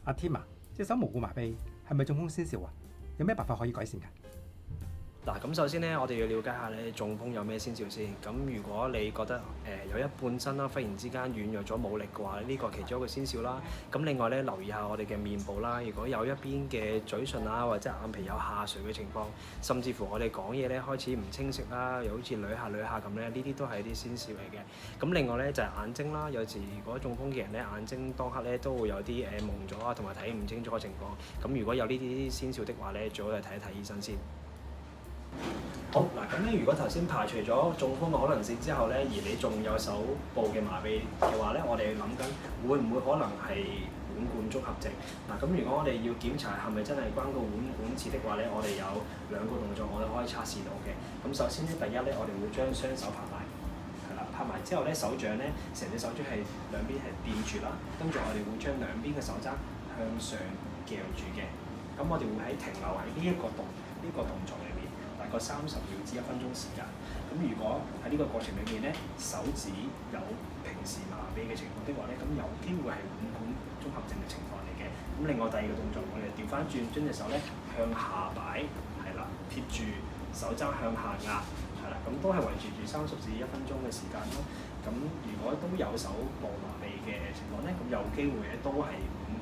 阿添啊，隻手無故麻痹係咪中風先兆啊？有咩辦法可以改善㗎？嗱，咁首先咧，我哋要了解下咧中風有咩先兆先。咁如果你覺得有一半身啦，忽然之間軟弱咗冇力嘅話，呢個其中一個先兆啦。咁另外咧，留意下我哋嘅面部啦，如果有一邊嘅嘴唇啊或者眼皮有下垂嘅情況，甚至乎我哋講嘢咧開始唔清晰啦，又好似捋下咁咧，呢啲都係一啲先兆嚟嘅。咁另外咧就係眼睛啦，有時如果中風嘅人咧眼睛當刻咧都會有啲蒙咗啊，同埋睇唔清楚嘅情況。咁如果有呢啲先兆的話咧，最好就睇一睇醫生先。好嗱，咁咧如果頭先排除咗中風嘅可能性之後咧，而你仲有手部嘅麻痹嘅話咧，我哋諗緊會唔會可能係腕管綜合症嗱？咁如果我哋要檢查係咪真係關個腕管事的話咧，我哋有兩個動作我哋可以測試到嘅。咁首先咧，第一咧，我哋會將雙手拍埋，係啦，拍埋之後咧，手掌咧成隻手掌係兩邊係掂住啦，跟住我哋會將兩邊嘅手踭向上夾住嘅。咁我哋會停留喺呢一個動作裏面，大概30秒至1分鐘時間。咁如果喺呢個過程裏面咧，手指有平時麻痹嘅情況的話咧，咁有機會係腕管綜合症嘅情況嚟嘅。咁另外第二個動作，我哋調翻轉，將隻手咧向下擺，係啦，貼住手踭向下壓，係啦，咁都係維持住30至1分鐘嘅時間咯。咁如果都有手部麻痹嘅情況咧，咁有機會咧都係腕管